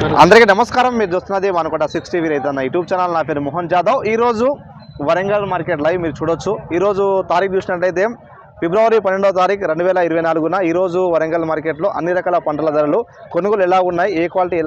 అందరికీ నమస్కారం. మీరు చూస్తున్నది మనకోట 6 టీవీ రైతన్న యూట్యూబ్ ఛానల్. నా పేరు మోహన్ జాదవ్. ఈరోజు వరంగల్ మార్కెట్ లైవ్ మీరు చూడొచ్చు. ఈరోజు తారీఖు చూసినట్లయితే ఫిబ్రవరి 12వ తారీఖు 2024న ఈరోజు వరంగల్ మార్కెట్లో అన్ని రకాల పంటల ధరలు కొనుగోలు ఎలా ఉన్నాయి, ఏ క్వాలిటీ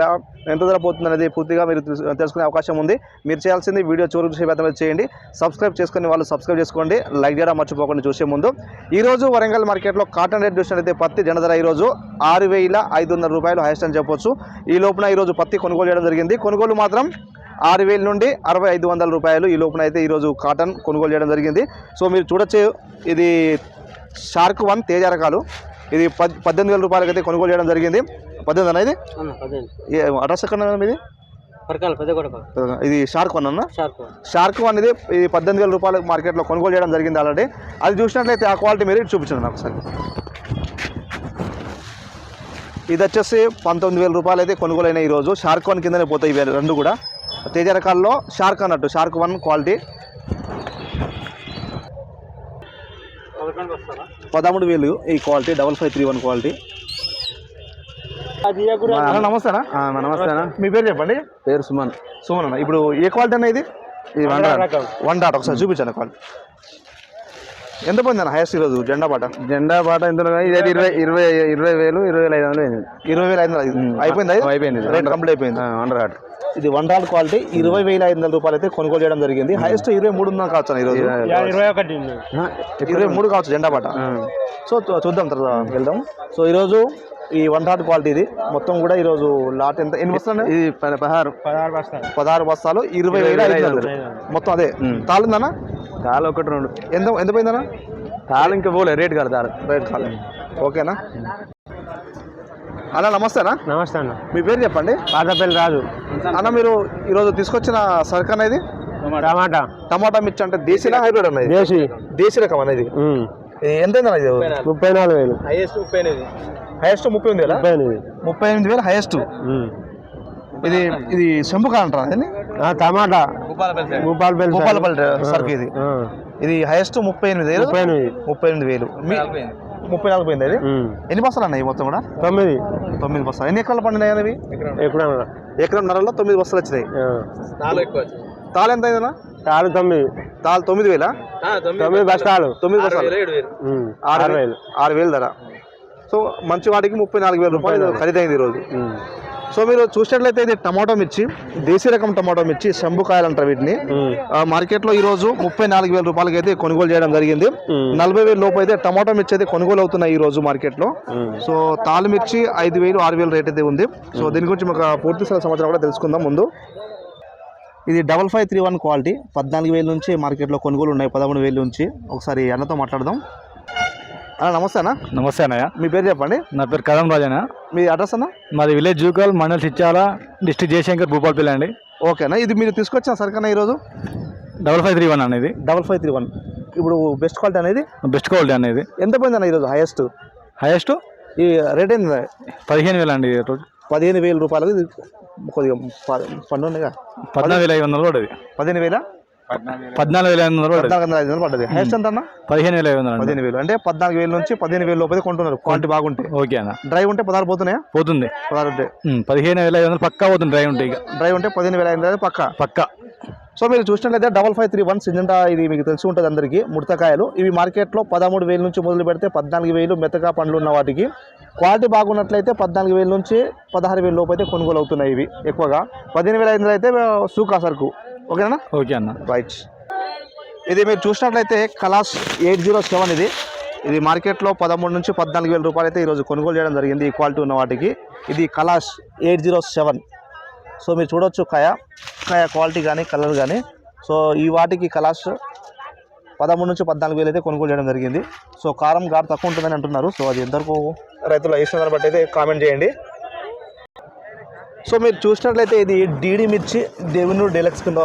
ఎంత ధర పోతుంది అనేది పూర్తిగా మీరు తెలుసుకునే అవకాశం ఉంది. మీరు చేయాల్సింది వీడియో చివరికి చూసే విధంగా చేయండి. సబ్స్క్రైబ్ చేసుకుని వాళ్ళు సబ్స్క్రైబ్ చేసుకోండి, లైక్ చేయడం మర్చిపోకుండా. చూసే ముందు ఈరోజు వరంగల్ మార్కెట్లో కాటన్ రేట్ చూసినట్లయితే పత్తి జెండ ధర ఈరోజు 6,500 రూపాయలు హైయెస్ట్ అని చెప్పొచ్చు. ఈ లోపున ఈరోజు పత్తి కొనుగోలు చేయడం జరిగింది. కొనుగోలు మాత్రం 6,000 నుండి 6,500 రూపాయలు ఈ లోపున అయితే ఈరోజు కాటన్ కొనుగోలు చేయడం జరిగింది. సో మీరు చూడొచ్చు, ఇది షార్క్ 1 తేజ రకాలు. ఇది 18,000 రూపాయలకి అయితే కొనుగోలు చేయడం జరిగింది. 18 అన్న ఇది అడ్రస్ ఎక్కడ ఇది? ఇది షార్క్ 1 అన్న. షార్క్ 1 ఇది 18,000 రూపాయల మార్కెట్లో కొనుగోలు చేయడం జరిగింది ఆల్రెడీ. అది చూసినట్లయితే ఆ క్వాలిటీ మీరు చూపించండి నాకు ఒకసారి. ఇది వచ్చేసి 19,000 రూపాయలు అయితే కొనుగోలు అయినాయి ఈరోజు. షార్క్ 1 కిందనే పోతాయి ఇవి రెండు కూడా. తేజ రకాల్లో షార్క్ అన్నట్టు, షార్క్ 1 క్వాలిటీ 13,000 ఈ క్వాలిటీ 5531 క్వాలిటీ. నమస్తేనా? నమస్తేనా. మీ పేరు చెప్పండి. పేరు సుమన్. సుమన్ అన్న. ఇప్పుడు ఏ క్వాలిటీ అన్న ఇది? వన్ డాట్ ఒకసారి చూపించాను క్వాలిటీ. ఎంత పోయింది అన్న హైయెస్ట్ ఈరోజు జెండా పాట? ఇందులో 20,000 20,500 20,500 అయిపోయింది. రేట్ కంప్లీట్ అయిపోయింది. Under hot. ఇది 1 డాట్ క్వాలిటీ 20,500 రూపాయలు అయితే కొనుగోలు చేయడం జరిగింది. హైయెస్ట్ 23 ఉందా కావచ్చు ఈరోజు? 23 కావచ్చు జెండా పాట. సో చూద్దాం, తర్వాత వెళ్దాం. సో ఈరోజు ఈ 1 డాట్ క్వాలిటీ ఇది మొత్తం కూడా ఈరోజు లాట్ ఎంత ఎన్ని బస్తాలు? ఇది 16 బస్తాలు 20,500 మొత్తం. అదే తాళిందన్నా? తాళ 1 2 ఎంత పోయిందన్నా? తాళ ఇంకా పోలే, రేట్ కాదు. రేట్ కాలే. ఓకేనా అన్న? నమస్తేనా. నమస్తే అన్న. మీ పేరు చెప్పండి. పాతపల్లి రాజు అన్న. మీరు ఈరోజు తీసుకొచ్చిన సరుకు అనేది టమాటా మిర్చి అంటే దేశీనా హైబ్రిడ్ అన్నది? దేశీ రకం అనేది. ఎంత అయిందన్న ఇది? 34,000 హైయెస్ట్ 38,000 హైయెస్ట్. ఇది శంభుకా అంటారా? టమాటా భూపాలపల్లి సరుకు ఇది. ఇది హైయెస్ట్ 38,000 34 పోయింది. అది ఎన్ని బస్తాలు అన్నాయి మొత్తం కూడా? 9 బస్తాలు. ఎన్ని ఎకరాలు పండినాయి అవి? ఎకరంన్నరలో 9 బస్తాలు వచ్చినాయి. తాళ ఎంత అయిందన్నా? తాళ 9,000. 9 బస్తాలు 9 బస్తాలు 6,000 ధర. సో మంచి వాటికి 34,000 రూపాయలు ఖరీదైంది ఈరోజు. సో మీరు చూసినట్లయితే ఇది టమాటో మిర్చి, దేశీ రకం టమాటో మిర్చి, శంభుకాయలు అంటారు వీటిని. మార్కెట్లో ఈరోజు 34,000 రూపాయలకి అయితే కొనుగోలు చేయడం జరిగింది. 40,000 లోపు అయితే టమాటో మిర్చి అయితే కొనుగోలు అవుతున్నాయి ఈ రోజు మార్కెట్లో. సో తాలు మిర్చి 5,000 6,000 రేట్ అయితే ఉంది. సో దీని గురించి మాకు పూర్తి సమాచారం కూడా తెలుసుకుందాం ముందు. ఇది 5531 క్వాలిటీ 14,000 నుంచి మార్కెట్లో కొనుగోలు ఉన్నాయి, 13,000 నుంచి. ఒకసారి అన్నతో మాట్లాడదాం. నమస్తే అన్న. నమస్తే అన్నయ్య. మీ పేరు చెప్పండి. నా పేరు కదం రాజన్న. మీ అడ్రస్ అన్న? మాది విలేజ్ జూకల్, మండల్ చిచ్చాల, డిస్ట్రిక్ట్ జయశంకర్, భూపాలపల్లి అండి. ఓకేనా. ఇది మీరు తీసుకొచ్చిన సరుకన్నా ఈరోజు? 5531 అనేది. 5531 ఇప్పుడు బెస్ట్ క్వాలిటీ అనేది? బెస్ట్ క్వాలిటీ అనేది. ఎంత పోయింది అన్న ఈరోజు హైయెస్ట్? ఈ రేట్ ఏంది? 15,000 అండి. ఈరోజు 15,000 రూపాయలు. ఇది కొద్దిగా పండుగ 14,500 పడ్డది. 15,000 14,500 పడ్డది. హైయెస్ట్ ఎంత అన్న? 15,500. 15,000 అంటే 14,000 నుంచి 15,000 లోపల కొంటున్నారు క్వాలిటీ బాగుంటే. ఓకే అన్న. డ్రైవ్ ఉంటే 16 పోతున్నాయా? పోతుంది. 16 ఉంటే 15,500 పక్కా పోతుంది. డ్రైవ్ ఉంటే 15,500 పక్కా. సో మీరు చూసినట్లయితే 5531 సిజెంటా, ఇది మీకు తెలిసి ఉంటుంది అందరికీ. ముడతకాయలు ఇవి మార్కెట్లో 13,000 నుంచి మొదలు పెడితే 14,000 మెత్తగా పండ్లు ఉన్న వాటికి. క్వాలిటీ బాగున్నట్లయితే 14,000 నుంచి 16,000 లోపు అయితే కొనుగోలు అవుతున్నాయి ఇవి ఎక్కువగా. 15,500 అయితే సూకా సరుకు. ఓకేనా? ఓకే అన్న. రైట్. ఇది మీరు చూసినట్లయితే కలాస్ 807 ఇది మార్కెట్లో 13 నుంచి 14,000 రూపాయలు అయితే ఈరోజు కొనుగోలు చేయడం జరిగింది ఈ క్వాలిటీ ఉన్న వాటికి. ఇది కలాస్ 807. సో మీరు చూడొచ్చు కాయ క్వాలిటీ కానీ కలర్ కానీ. సో ఈ వాటికి కలాస్ 13 నుంచి 14,000 అయితే కొనుగోలు చేయడం జరిగింది. సో కారం ఘాటు తక్కువ ఉంటుందని అంటున్నారు. సో అది ఎంతవరకు రైతులు వేసిన దాన్ని బట్టి అయితే కామెంట్ చేయండి. సో మీరు చూసినట్లయితే ఇది డీడీ మిర్చి దేవినూరు డీలక్స్ కింద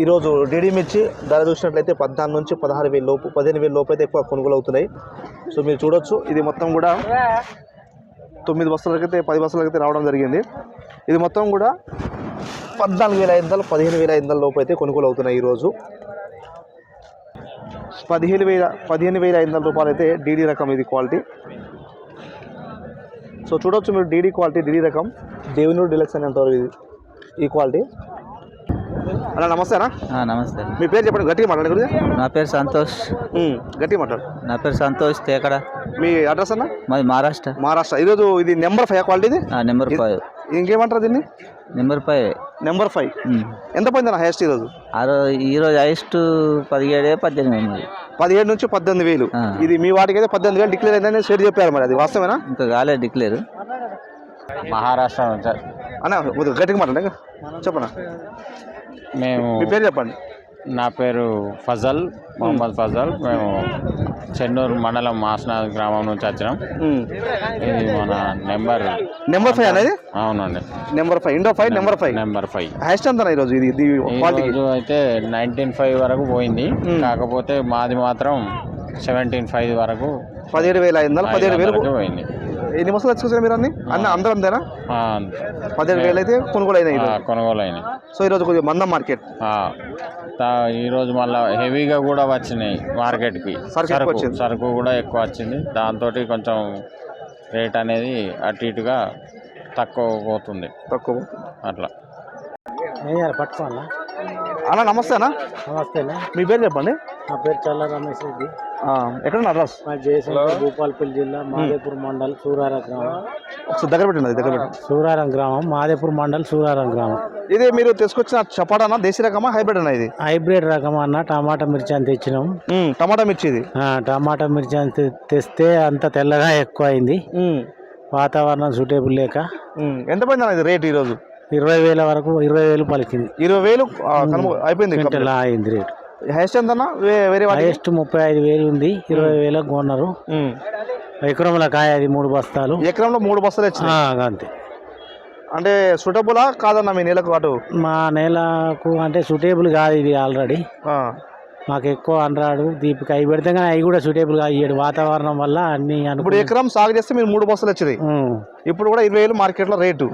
ఈరోజు డీడీ మిర్చి ధర చూసినట్లయితే 14 నుంచి 16,000 లోపు 15,000 లోపు అయితే ఎక్కువ కొనుగోలు అవుతున్నాయి. సో మీరు చూడొచ్చు, ఇది మొత్తం కూడా 9 బస్తాలకైతే 10 బస్తాలకైతే రావడం జరిగింది. ఇది మొత్తం కూడా 14,500 15,500 లోపు అయితే కొనుగోలు అవుతున్నాయి ఈరోజు. 15,500 రూపాయలు అయితే డీడీ రకం ఇది క్వాలిటీ. సో చూడొచ్చు మీరు డీడీ క్వాలిటీ, డీడీ రకం, దేవినూరు డిలక్స్ అని అంటారు ఇది ఈ క్వాలిటీ. అన్న నమస్తే అన్న. నమస్తే. మీ పేరు చెప్పండి, గట్టిగా మాట్లాడండి గురించి. నా పేరు సంతోష్. గట్టిగా మాట్లాడు. నా పేరు సంతోష్ తేకడ. మీ అడ్రస్ అన్న? మాది మహారాష్ట్ర. మహారాష్ట్ర. ఈరోజు ఇది నెంబర్ 5 క్వాలిటీ ఇది? నెంబర్ 5. ఇంకేమంటారు దీన్ని? నెంబర్ 5. నెంబర్ 5 ఎంత పోయింది అన్న హైయెస్ట్ ఈరోజు? ఈరోజు హైయెస్ట్ 17-18. 17 నుంచి 18,000. ఇది మీ వాటికి అయితే 18,000 డిక్లేర్ అయిందని షేర్ చెప్పారు, మరి అది వాస్తవేనా? ఇంకా కాలేదు డిక్లేర్. మహారాష్ట్ర అన్న గట్టిగా మాట్లాడండి, చెప్పనా. మేము మీ పేరు చెప్పండి. నా పేరు ఫజల్, మొహమ్మద్ ఫజల్. మేము చెన్నూరు మండలం మాసనాథ్ గ్రామం నుంచి వచ్చినాం. ఇది మన నెంబర్ 5 అనేది? అవునండి, number 5, Indo 5, number 5. Number 5 highest ఎంత ఈరోజు? ఇది ఈరోజు అయితే 19,500 వరకు పోయింది. కాకపోతే మాది మాత్రం 17,500 వరకు 17,500 17,000 పోయింది. ఎన్ని బస్సులు తెచ్చుకొచ్చారు మీరు? అందరూ అంతేనా? 17,000 అయితే కొనుగోలు అయినాయి. కొనుగోలు అయినాయి. సో ఈరోజు కొద్దిగా మందం మార్కెట్. ఈరోజు మళ్ళీ హెవీగా కూడా వచ్చినాయి మార్కెట్కి. సరుకు కూడా ఎక్కువ వచ్చింది. దాంతో కొంచెం రేట్ అనేది అటు ఇటుగా తక్కువ పోతుంది. అట్లా. పట్టుకోవాలా అన్న నమస్తే అన్న. నమస్తే. మీ పేరు చెప్పండి. నా పేరు చల్ల రమేష్ రెడ్డి. ఎక్కడ అడ్రస్? జయశంకర్, భూపాలపల్లి జిల్లా, మాదేపూర్ మండల్, సూరారం గ్రామం. ఒకసారి దగ్గర పెట్టండి. సూరారం గ్రామం, మాదేపూర్ మండల్, సూరారం గ్రామం. ఇది మీరు తీసుకొచ్చిన చపాటా దేశీ రకమా హైబ్రిడ్ అన్న? ఇది హైబ్రిడ్ రకం అన్న. టమాటా మిర్చి అని తెచ్చినాం. టమాటా మిర్చి ఇది? టమాటా మిర్చి అని తెస్తే అంత తెల్లగా ఎక్కువ అయింది. వాతావరణం సూటేబుల్ లేక. ఎంత పోయింది ఇది రేట్ ఈరోజు? 20,000 వరకు. 20,000 పలికింది. 20,000 అయిపోయింది అయింది రేట్. హైయెస్ట్ ఎంత? వేరే హైయెస్ట్ 35,000 ఉంది. 20,000 కొన్నారు. ఎకరంలో కాయ అది 3 బస్తాలు. ఎకరంలో 3 బస్తాలు వచ్చినాయి అంతే. అంటే సూటబులా కాదన్న మీ నేలకు? అటు మా నేలకు అంటే సూటేబుల్ కాదు ఇది. ఆల్రెడీ మాకు ఎక్కువ అనరాడు. దీనికి అవి పెడితే కానీ అవి కూడా సూటేబుల్ గా అయ్యాడు. వాతావరణం వల్ల అన్ని. ఇప్పుడు ఎకరం సాగు చేస్తే మీరు 3 బస్తాలు వచ్చినాయి. ఇప్పుడు కూడా 20,000 మార్కెట్ లో రేటు.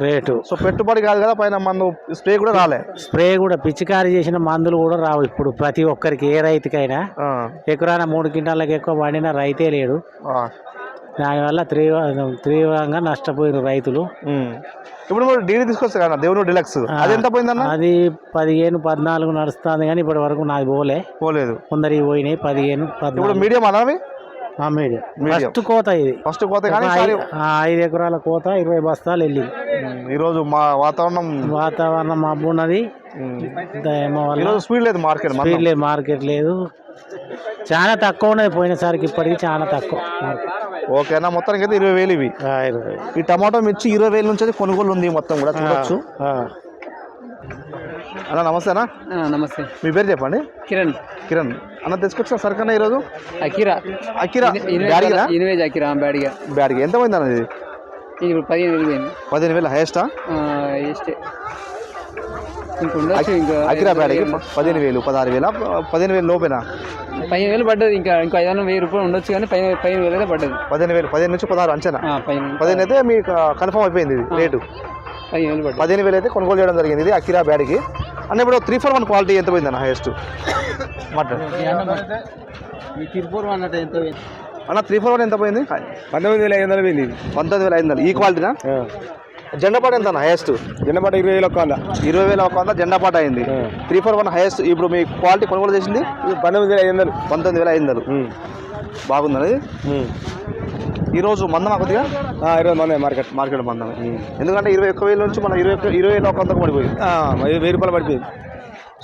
సో పెట్టుబడి కాదు కదా, పైన మందు స్ప్రే కూడా రాలే. స్ప్రే కూడా పిచికారీ చేసిన మందులు కూడా రావు ఇప్పుడు ప్రతి ఒక్కరికి. ఏ రైతుకైనా ఎకరాన 3 క్వింటాలకు ఎక్కువ పండిన రైతే లేడు. దానివల్ల తీవ్రంగా నష్టపోయిన రైతులు. ఇప్పుడు మీరు డీడీ తీసుకొస్తారు కదా దేవినూరు డిలక్స్, అది ఎంత పోయిందన్న? అది 15-14 నడుస్తుంది కానీ ఇప్పటి వరకు నాది పోలేదు. కొందరికి పోయినాయి 15-14. మీడియం అన్నవి? మీడియం. ఫస్ట్ కోత ఇది. ఫస్ట్ కోత కానీ 5 ఎకరాల కోత 20 బస్తాలు వెళ్ళింది. ఈరోజు మా వాతావరణం మబ్బు ఉన్నది. స్పీడ్ లేదు మార్కెట్ లేదు. చాలా తక్కువ ఉన్నది పోయినసారికి ఇప్పటికి చాలా తక్కువ. ఓకేనా? మొత్తానికి అయితే 20,000 ఇవి. ఈ టమాటో మిర్చి 20,000 నుంచి కొనుగోలు ఉంది మొత్తం కూడా చూడొచ్చు. అన్న నమస్తే అన్న. నమస్తే. మీ పేరు చెప్పండి. కిరణ్. అన్న తీసుకొచ్చిన సరుకన్నా ఈరోజు? అకిరా బ్యాడ్గా. ఎంత పోయింది అన్న ఇది? 15,000 హైయెస్టా? అకిరా బ్యాడ్కి 15,000 16,000 15,000 లోపేనా? 15,000 పడ్డది. ఇంకా 5,000 రూపాయలు ఉండొచ్చు కానీ 15,000 పడ్డది. 15,000 నుంచి 16 అంచనా. 15 అయితే మీకు కన్ఫర్మ్ అయిపోయింది ఇది రేటు. 15,000 అయితే కొనుగోలు చేయడం జరిగింది ఇది అకిరా బ్యాడ్కి. అన్న ఇప్పుడు 341 క్వాలిటీ ఎంత పోయింది అన్న హైయెస్ట్? మటన్ అన్న 341 ఎంత పోయింది? 19,500 పోయింది. 19,500 ఈ క్వాలిటీనా? జెండాపాట ఎంత అన్న హైయెస్ట్? జెండాపాట 20,100 జెండాపాట అయింది. 341 హైయెస్ట్. ఇప్పుడు మీ క్వాలిటీ కొనుగోలు చేసింది 19,500. బాగుంది. ఈరోజు మందమా కొద్దిగా? ఈరోజు మందే మార్కెట్ మందమే. ఎందుకంటే 21,000 నుంచి మన 20,100 పడిపోయింది. 1,000 రూపాయలు పడిపోయింది.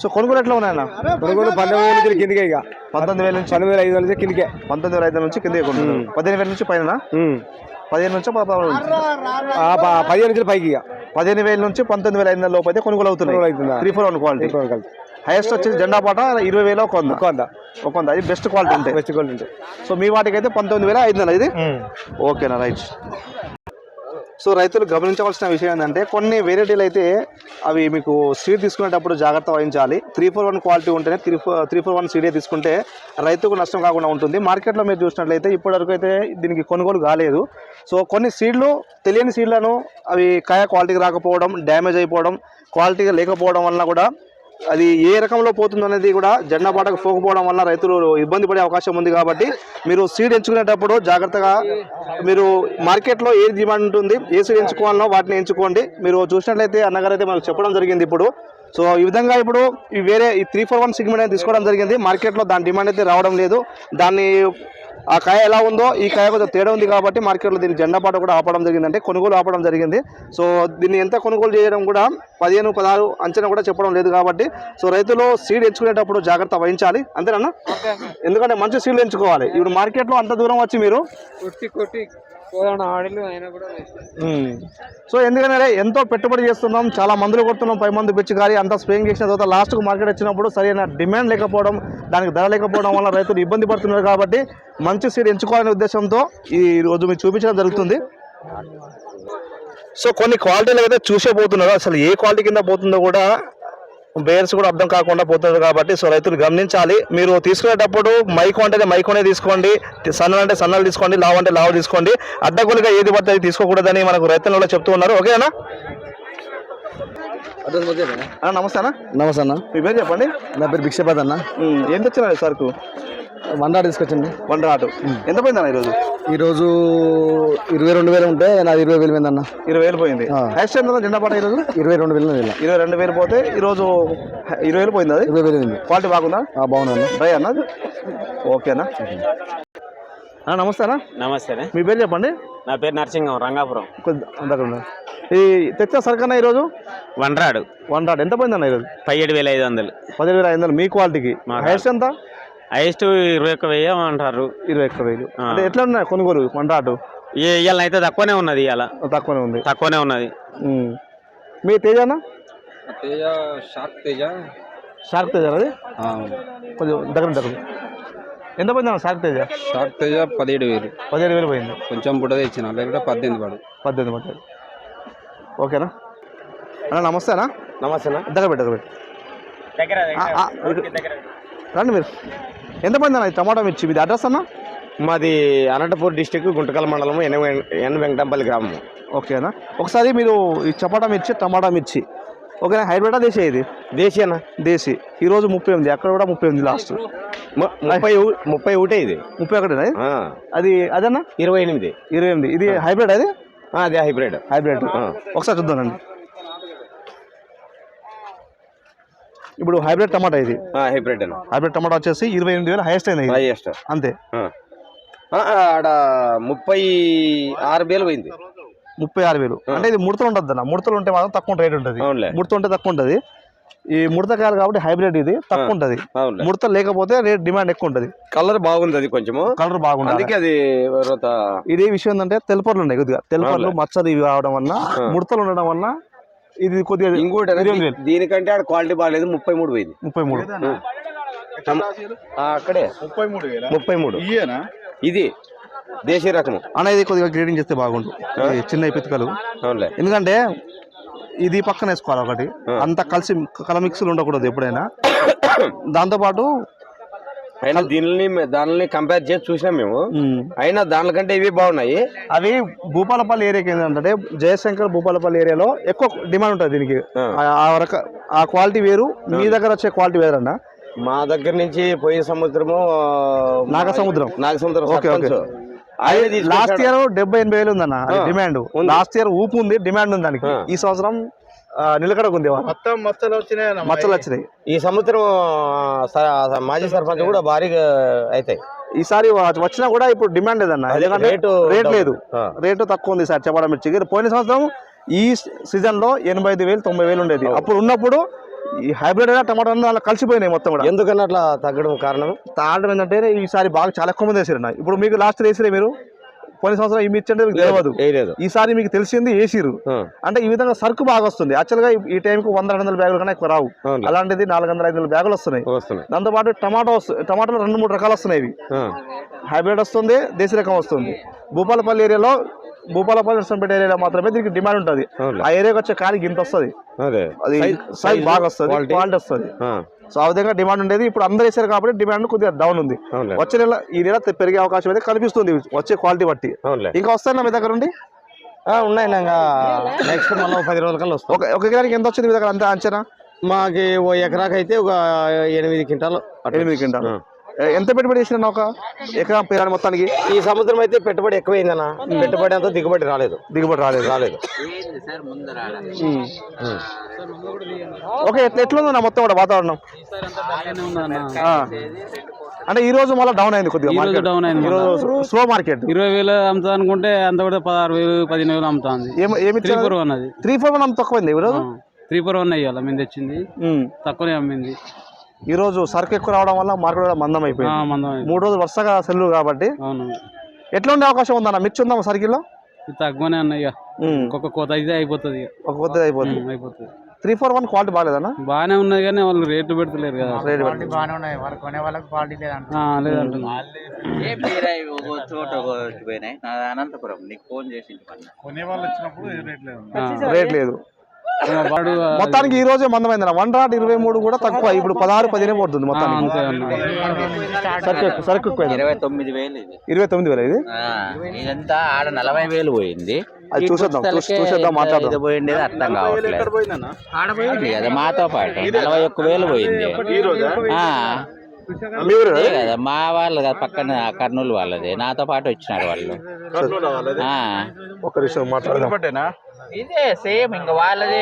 సో కొనుగోలు ఎట్లా ఉన్నాయన్న? కొనుగోలు 19,000 నుంచి కిందికే. ఇక 19,000 నుంచి 19,500 నుంచి కిందికే. 19,500 నుంచి కిందికే కొనుగోలు. 15,000 నుంచి పైన? 15 నుంచి 15 నుంచి పైకి. 15,000 నుంచి 19,500 లోపు అయితే కొనుగోలు అవుతున్నాయి. 341 క్వాలిటీ. హైయెస్ట్ వచ్చేసి జెండాపాట 20,100. అది బెస్ట్ క్వాలిటీ ఉంటాయి. సో మీ వాటికి అయితే 19,500 ఇది. ఓకేనా? రైట్. సో రైతులు గమనించవలసిన విషయం ఏంటంటే కొన్ని వెరైటీలు అయితే అవి మీకు సీడ్ తీసుకునేటప్పుడు జాగ్రత్త వహించాలి. 341 క్వాలిటీ ఉంటేనే 341 సీడే తీసుకుంటే రైతుకు నష్టం కాకుండా ఉంటుంది. మార్కెట్లో మీరు చూసినట్లయితే ఇప్పటివరకు అయితే దీనికి కొనుగోలు కాలేదు. సో కొన్ని సీడ్లు తెలియని సీడ్లను అవి కాయ క్వాలిటీకి రాకపోవడం, డ్యామేజ్ అయిపోవడం, క్వాలిటీగా లేకపోవడం వలన కూడా అది ఏ రకంలో పోతుంది అనేది కూడా జెండా పాటకు పోకపోవడం వల్ల రైతులు ఇబ్బంది పడే అవకాశం ఉంది. కాబట్టి మీరు సీడ్ ఎంచుకునేటప్పుడు జాగ్రత్తగా మీరు మార్కెట్లో ఏది డిమాండ్ ఉంటుంది, ఏ సీడ్ ఎంచుకోవాలనో వాటిని ఎంచుకోండి. మీరు చూసినట్లయితే అన్నగారు అయితే మనకు చెప్పడం జరిగింది ఇప్పుడు. సో ఈ విధంగా ఇప్పుడు ఈ వేరే ఈ 341 సిగ్మెంట్ అనేది తీసుకోవడం జరిగింది. మార్కెట్లో దాని డిమాండ్ అయితే రావడం లేదు. దాన్ని ఆ కాయ ఎలా ఉందో ఈ కాయ కొంచెం తేడా ఉంది కాబట్టి మార్కెట్లో దీన్ని జెండా పాట కూడా ఆపడం జరిగింది, అంటే కొనుగోలు ఆపడం జరిగింది. సో దీన్ని ఎంత కొనుగోలు చేయడం కూడా 15-16 అంచనా కూడా చెప్పడం లేదు. కాబట్టి సో రైతులు సీడ్ ఎంచుకునేటప్పుడు జాగ్రత్త వహించాలి, అంతేనా? ఎందుకంటే మంచి సీడ్లు ఎంచుకోవాలి. ఇప్పుడు మార్కెట్లో అంత దూరం వచ్చి మీరు సో ఎందుకంటే ఎంతో పెట్టుబడి చేస్తున్నాం, చాలా మందులు కొడుతున్నాం, 10 మంది పిచ్చికారి అంతా స్ప్రేయింగ్ చేసిన తర్వాత లాస్ట్కు మార్కెట్ వచ్చినప్పుడు సరైన డిమాండ్ లేకపోవడం, దానికి ధర లేకపోవడం వల్ల రైతులు ఇబ్బంది పడుతున్నారు. కాబట్టి మంచి సీడ్ ఎంచుకోవాలనే ఉద్దేశంతో ఈ రోజు మీకు చూపించడం జరుగుతుంది. సో కొన్ని క్వాలిటీలు అయితే చూసే పోతున్నారు, అసలు ఏ క్వాలిటీ కింద పోతుందో కూడా బేర్స్ కూడా అర్థం కాకుండా పోతున్నారు. కాబట్టి సో రైతులు గమనించాలి. మీరు తీసుకునేటప్పుడు మైకో అంటే మైకోనే తీసుకోండి, సన్నలు అంటే సన్నలు తీసుకోండి, లావు అంటే లావు తీసుకోండి. అడ్డగోలుగా ఏది పడితే అది తీసుకోకూడదని మనకు రైతులు కూడా చెప్తూ ఉన్నారు. ఓకేనా? నమస్తే అన్న. నమస్తే అన్న. మీ పేరు చెప్పండి. నా పేరు భిక్షపతి అన్న. ఏం తెచ్చినా సరుకు? వండాటు తీసుకొచ్చండి. వండాటు ఎంత పోయిందన్న ఈరోజు? ఈరోజు 22,000 ఉంటే నాది 20,000 పోయిందన్న. 20,000 పోయింది. హైయెస్ట్ ఎంత జెండా పాట ఈరోజు? 22,000. 22,000 పోతే ఈరోజు 20,000 పోయింది. అది 20,000 పోయింది. క్వాలిటీ బాగుందా? బాగుందన్న. డ్రై అన్నది ఓకేనా? నమస్తే అన్న. నమస్తే. మీ పేరు చెప్పండి. నా పేరు నరసింహం, రంగాపురం. ఈ తెచ్చా సరుకన్నా ఈరోజు వండ్రాడు ఎంత పోయిందన్న ఈరోజు? 17,500. 17,500 మీ క్వాలిటీకి. హైయెస్ట్ ఎంత? హైయెస్ట్ 21,000 అంటారు. 21,000 అంటే ఎట్లా ఉన్నాయి కొనుగోలు? వండ్రాటు ఇవాళ అయితే తక్కువనే ఉన్నది. ఇవాళ తక్కువనే ఉన్నది. మీ తేజానా? షార్క్ తేజ అది కొంచెం దగ్గర ఎంత పోయింది అన్న షార్క్ తేజ? 17,000 పోయింది. కొంచెం బుడ్డ ఇచ్చిన లేకుంటే 18 పడుతుంది. ఓకేనా అన్న? నమస్తే అన్న. నమస్తే. దగ్గర రండి మీరు. ఎంత పోయింది అన్న టమాటా మిర్చి? ఇది అడ్రస్ అన్న? మాది అనంతపూర్ డిస్టిక్, గుంటకల్ మండలం, ఎన్ వెంకటంపల్లి గ్రామం. ఓకేనా? ఒకసారి మీరు ఈ చపాటా మిర్చి, టమాటా మిర్చి ఓకేనా? హైబ్రిడా దేశీ? ఇది దేశీ అన్న. దేశీ. ఈరోజు 38, అక్కడ కూడా 38 లాస్ట్. 31 ఇది. 31 అది అదన్నా? 28. ఇది హైబ్రిడ్? అదే హైబ్రిడ్. ఒకసారి చూద్దానండి. ఇప్పుడు హైబ్రిడ్ టమాటా ఇది. హైబ్రిడ్ టమాటా వచ్చేసి 28,000 హైయెస్ట్ అయింది. హైయెస్ట్ అంతే. ఆడ 36,000 పోయింది. 36,000 అంటే ఇది ముడతలు ఉంటుంది అన్న. ముడతలు ఉంటే మాత్రం తక్కువ రేట్ ఉంటుంది. ముడత ఉంటే తక్కువ ఉంటుంది. ఈ ముడతకాయలు కాబట్టి హైబ్రిడ్ ఇది తక్కువ ఉంటుంది. ముడత లేకపోతే రేట్ డిమాండ్ ఎక్కువ ఉంటుంది. కలర్ బాగుంది, అది కొంచెం కలర్ బాగుంది. అందుకే అది ఇది విషయం ఏంటంటే తెల్లపర్లు ఉన్నాయి కొద్దిగా, తెల్లపర్లు మచ్చలు ఇవి రావడం వల్ల, ముడతలు ఉండడం వల్ల ఇది కొద్దిగా. ఇంకోటి దీనికంటే ఆడ క్వాలిటీ బాగాలేదు. 33 పోయింది. 33 అక్కడే 33. ఇది దేశీ రకము అన్న. ఇది కొద్దిగా గ్రేడింగ్ చేస్తే బాగుంటుంది. చిన్న పితుకలు. ఎందుకంటే ఇది పక్కన వేసుకోవాలి ఒకటి, అంత కలిసి కలమిక్స్లు ఉండకూడదు ఎప్పుడైనా. దాంతోపాటు అయినా దానిని కంపేర్ చేసి చూసినాం మేము. అయినా దానికంటే ఇవి బాగున్నాయి. అవి భూపాలపల్లి ఏరియాకి ఏంటంటే జయశంకర్ భూపాలపల్లి ఏరియాలో ఎక్కువ డిమాండ్ ఉంటుంది దీనికి. ఆ క్వాలిటీ వేరు, మీ దగ్గర వచ్చే క్వాలిటీ వేరన్నా. మా దగ్గర నుంచి పోయిన సంవత్సరము నాగసముద్రం. ఓకే. లాస్ట్ ఇయర్ 70,000-80,000 ఉందన్న డిమాండ్. లాస్ట్ ఇయర్ ఊపు ఉంది, డిమాండ్ ఉంది దానికి. ఈ సంవత్సరం నిలకడకు ఉంది. మచ్చలు వచ్చినాయి. ఈ సంవత్సరం మాజీ సర్పంచ్ కూడా భారీగా అవుతాయి. ఈసారి వచ్చినా కూడా ఇప్పుడు డిమాండ్ లేదన్న. ఎందుకంటే రేట్ లేదు, రేటు తక్కువ ఉంది సార్ చెప్పడం మిర్చికి. పోయిన సంవత్సరం ఈ సీజన్ లో 85,000-90,000 ఉండేది. అప్పుడు ఉన్నప్పుడు ఈ హైబ్రిడ్ అయినా టమాటా అలా కలిసిపోయినాయి మొత్తం కూడా. ఎందుకన్నా అట్లా తగ్గడం కారణం ఏంటంటే ఈసారి బాగా చాలా ఎక్కువ మంది వేసారు. ఇప్పుడు మీకు లాస్ట్ వేసిరే మీరు, పోయిన సంవత్సరం ఈ మిర్చి అంటే మీకు తెలియదు. ఈసారి మీకు తెలిసింది వేసిరు అంటే ఈ విధంగా సరుకు బాగా వస్తుంది. యాక్చువల్ గా ఈ టైంకి 100-200 బ్యాగులు కన్నా ఎక్కువ రావు. అలాంటిది 400-500 బ్యాగులు వస్తున్నాయి. దాంతోపాటు టమాటాలు 2-3 రకాలు వస్తున్నాయి. ఇవి హైబ్రిడ్ వస్తుంది, దేశీ రకం వస్తుంది. భూపాలపల్లి ఏరియాలో, భూపాలపల్లి నర్సంపేట ఏరియాలో మాత్రమే దీనికి డిమాండ్ ఉంటుంది. ఆ ఏరియాకి వచ్చే కాయకి ఇంత వస్తుంది. అది సైజ్ బాగా వస్తుంది, క్వాలిటీ వస్తుంది. సో ఆ విధంగా డిమాండ్ ఉండేది. ఇప్పుడు అందరూ వేసారు కాబట్టి డిమాండ్ కొద్దిగా డౌన్ ఉంది. వచ్చే నెల ఈ నెల పెరిగే అవకాశం అయితే కనిపిస్తుంది వచ్చే క్వాలిటీ బట్టి. ఇంకా వస్తాయి మీ దగ్గర నుండి? ఉన్నాయి. నెక్స్ట్ మళ్ళీ 10 రోజుల కల్లా వస్తుంది. ఒక ఎకరానికి ఎంత వచ్చింది మీ దగ్గర అంతే అంచనా? మాకి ఓ ఎకరాకైతే ఒక 8 క్వింటాలు 8 క్వింటాలు. ఎంత పెట్టుబడి చేసిన ఒక ఎకరా పేరాని మొత్తానికి? ఈ సంవత్సరం అయితే పెట్టుబడి ఎక్కువైందన్న. పెట్టుబడి అంతా దిగుబడి రాలేదు. ఓకే, ఎట్లుందన్న మొత్తం కూడా వాతావరణం? అంటే ఈ రోజు మళ్ళీ డౌన్ అయింది కొద్దిగా మార్కెట్. డౌన్ అయింది. ఈ రోజు స్లో మార్కెట్. 20,000 అమ్ముతా అనుకుంటే అంత కూడా 16,000 15,000 అమ్ముతుంది. ఏమి 341 అది 341 తక్కువైంది ఈ రోజు. 341 అయ్యాల మేము తెచ్చింది, తక్కువనే అమ్మింది. ఈ రోజు సరుకు ఎక్కువ రావడం వల్ల మార్కెట్ కూడా మందం అయిపోయింది. 3 రోజులు వరుసగా సెల్లు కాబట్టి. అవును. ఎట్లా ఉండే అవకాశం ఉందన్న? మిర్చి ఉందా సర్కిల్లో? తక్కువనే అన్న. ఇక ఒక్కొక్క కోత అయితే అయిపోతుంది. ఒక కొద్ది అయిపోతుంది. 341 క్వాలిటీ బాగాలేదన్న? బాగానే ఉన్నది కానీ వాళ్ళు రేట్లు పెడతలేరు కదా. రేట్ లేదు. మొత్తానికి ఈ రోజే మందమైందన్న. 1 రాడ్ 23 కూడా తక్కువ. ఇప్పుడు 16 15 పడుతుంది మొత్తానికి. సరుకు 29,000 ఇది. 29,000 ఇది. ఇదంతా ఆడ 40,000 పోయింది. అది చూసేద్దాం మాట్లాడదాం. ఇది పోయిండేది అర్థం కావట్లేదు. కదా మాతో పాటు 41,000 పోయింది. కదా మా వాళ్ళు కదా, పక్కన కర్నూలు వాళ్ళది. నాతో పాటు వచ్చినారు వాళ్ళు. ఒక విషయం మాట్లాడదాం. ఇదే సేమ్ ఇంకా వాళ్ళదే.